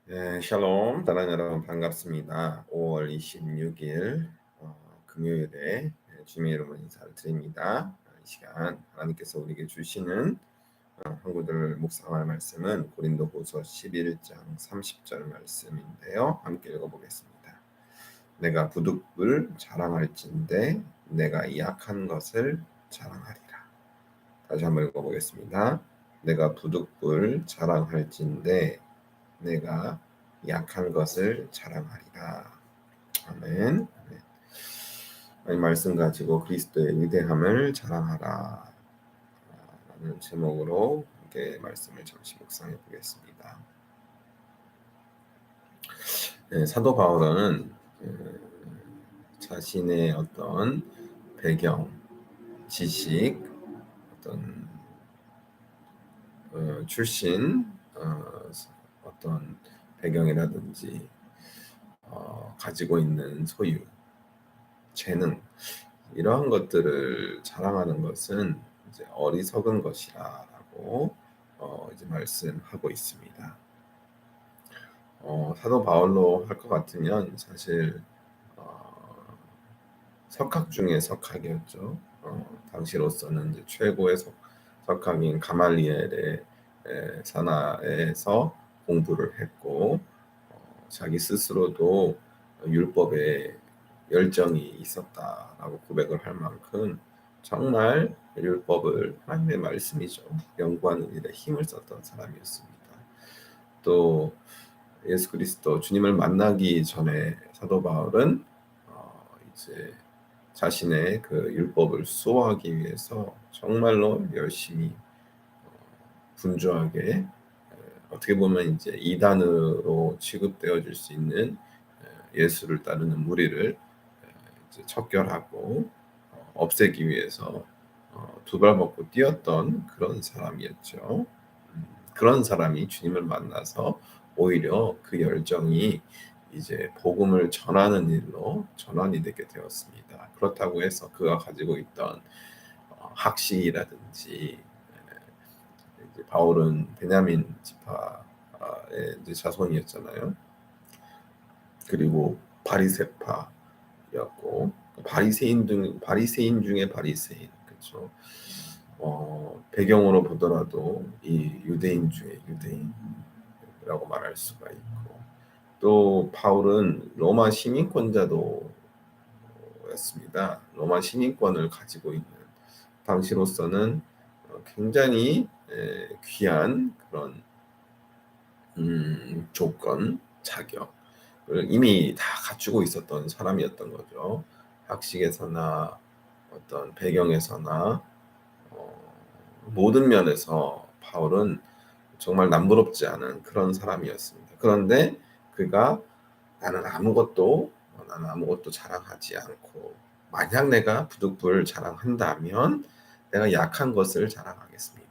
네, 샬롬, 사랑하는 여러분 반갑습니다. 5월 26일 금요일에 주님의 이름으로 인사를 드립니다. 이 시간 하나님께서 우리에게 주시는 한 구절 묵상할 말씀은 고린도후서 11장 30절 말씀인데요. 함께 읽어보겠습니다. 내가 부득불 자랑할진대 내가 약한 것을 자랑하리라. 다시 한번 읽어보겠습니다. 내가 부득불 자랑할진대 내가 약한 것을 자랑하리라. 아멘. 이 말씀 가지고 그리스도의 위대함을 자랑하라 라는 제목으로 함께 말씀을 잠시 묵상해 보겠습니다. 사도 바울은 자신의 어떤 배경, 지식, 어떤 출신, 어떤 배경이라든지 가지고 있는 소유, 재능 이러한 것들을 자랑하는 것은 이제 어리석은 것이라고 이제 말씀하고 있습니다. 사도 바울로 할 것 같으면 사실 석학 중에 석학이었죠. 당시로서는 이제 최고의 석학인 가말리엘의 산하에서 공부를 했고 자기 스스로도 율법에 열정이 있었다라고 고백을 할 만큼 정말 율법을 하나님의 말씀이죠. 연구하는 일에 힘을 썼던 사람이었습니다. 또 예수 그리스도 주님을 만나기 전에 사도 바울은 이제 자신의 그 율법을 수호하기 위해서 정말로 열심히 분주하게 어떻게 보면 이제 이단으로 취급되어질 수 있는 예수를 따르는 무리를 이제 척결하고 없애기 위해서 두 발 먹고 뛰었던 그런 사람이었죠. 그런 사람이 주님을 만나서 오히려 그 열정이 이제 복음을 전하는 일로 전환이 되게 되었습니다. 그렇다고 해서 그가 가지고 있던 학식이라든지 이제 바울은 베냐민 지파의 이제 자손이었잖아요. 그리고 바리새파였고 바리새인 중에 바리새인 그렇죠. 배경으로 보더라도 이 유대인 중에 유대인이라고 말할 수가 있고 또 바울은 로마 시민권자도 였습니다. 로마 시민권을 가지고 있는 당시로서는 굉장히 귀한 그런 조건, 자격을 이미 다 갖추고 있었던 사람이었던 거죠. 학식에서나 어떤 배경에서나 모든 면에서 바울은 정말 남부럽지 않은 그런 사람이었습니다. 그런데 그가 나는 아무것도 자랑하지 않고 만약 내가 부득불 자랑한다면 내가 약한 것을 자랑하겠습니다.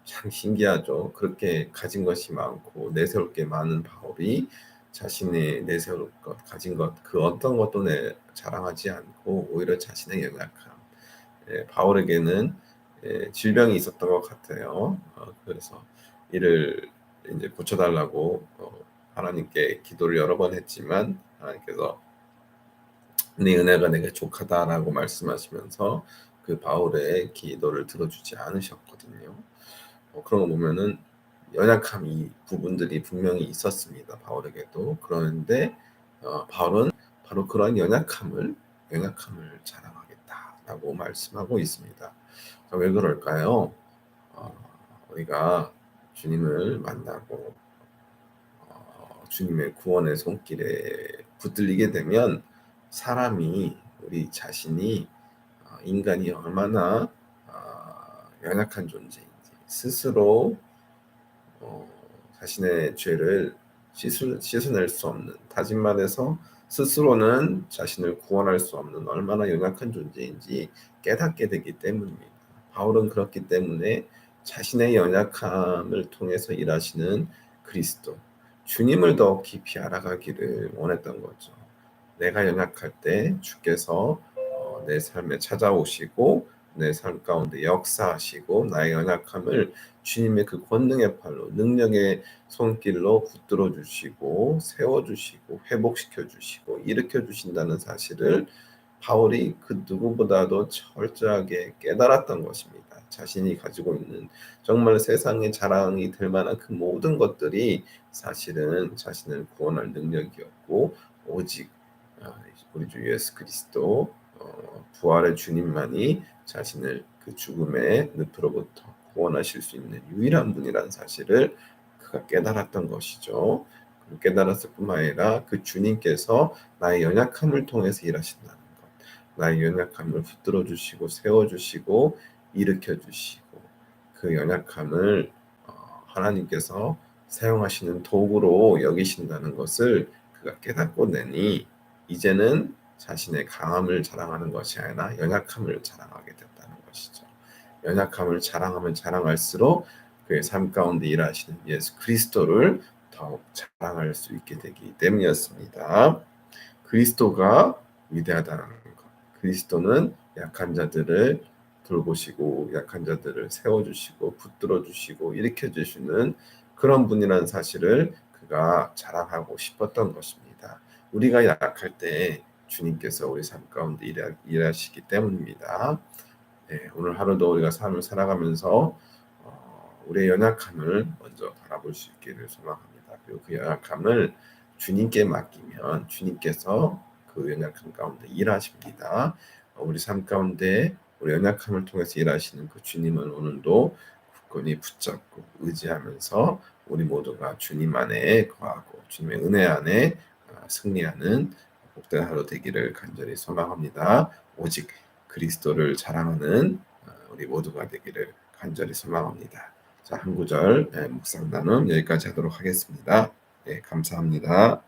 참 신기하죠. 그렇게 가진 것이 많고 내세울 게 많은 바울이 자신의 내세울 것, 가진 것, 그 어떤 것도 자랑하지 않고 오히려 자신의 연약함. 바울에게는 질병이 있었던 것 같아요. 그래서 이를 이제 고쳐달라고 하나님께 기도를 여러 번 했지만 하나님께서 네 은혜가 내게 족하다라고 말씀하시면서 그 바울의 기도를 들어주지 않으셨거든요. 그런 거 보면은 연약함이 부분들이 분명히 있었습니다. 바울에게도. 그런데 바울은 바로 그런 연약함을 자랑하겠다라고 말씀하고 있습니다. 왜 그럴까요? 우리가 주님을 만나고 주님의 구원의 손길에 붙들리게 되면 사람이 우리 자신이 인간이 얼마나 연약한 존재인지 스스로 자신의 죄를 씻어낼 수 없는 다진 말해서 스스로는 자신을 구원할 수 없는 얼마나 연약한 존재인지 깨닫게 되기 때문입니다. 바울은 그렇기 때문에 자신의 연약함을 통해서 일하시는 그리스도, 주님을 더 깊이 알아가기를 원했던 거죠. 내가 연약할 때 주께서 내 삶에 찾아오시고 내 삶 가운데 역사하시고 나의 연약함을 주님의 그 권능의 팔로 능력의 손길로 붙들어 주시고 세워 주시고 회복시켜 주시고 일으켜 주신다는 사실을 바울이 그 누구보다도 철저하게 깨달았던 것입니다. 자신이 가지고 있는 정말 세상에 자랑이 될 만한 그 모든 것들이 사실은 자신을 구원할 능력이었고 오직 우리 주 예수 그리스도 부활의 주님만이 자신을 그 죽음의 늪으로부터 구원하실 수 있는 유일한 분이라는 사실을 그가 깨달았던 것이죠. 깨달았을 뿐만 아니라 그 주님께서 나의 연약함을 통해서 일하신다는 것, 나의 연약함을 붙들어 주시고 세워 주시고 일으켜 주시고 그 연약함을 하나님께서 사용하시는 도구로 여기신다는 것을 그가 깨닫고 내니 이제는 자신의 강함을 자랑하는 것이 아니라 연약함을 자랑하게 됐다는 것이죠. 연약함을 자랑하면 자랑할수록 그의 삶 가운데 일하시는 예수 그리스도를 더욱 자랑할 수 있게 되기 때문이었습니다. 그리스도가 위대하다는 것. 그리스도는 약한 자들을 돌보시고 약한 자들을 세워주시고 붙들어주시고 일으켜주시는 그런 분이라는 사실을 그가 자랑하고 싶었던 것입니다. 우리가 약할 때 주님께서 우리 삶 가운데 일하시기 때문입니다. 네, 오늘 하루도 우리가 삶을 살아가면서 우리의 연약함을 먼저 바라볼 수 있기를 소망합니다. 그리고 그 연약함을 주님께 맡기면 주님께서 그 연약함 가운데 일하십니다. 우리 삶 가운데 우리 연약함을 통해서 일하시는 그 주님을 오늘도 굳건히 붙잡고 의지하면서 우리 모두가 주님 안에 거하고 주님의 은혜 안에 승리하는 복된 하루 되기를 간절히 소망합니다. 오직 그리스도를 자랑하는 우리 모두가 되기를 간절히 소망합니다. 자, 한 구절 묵상 나눔 여기까지 하도록 하겠습니다. 네, 감사합니다.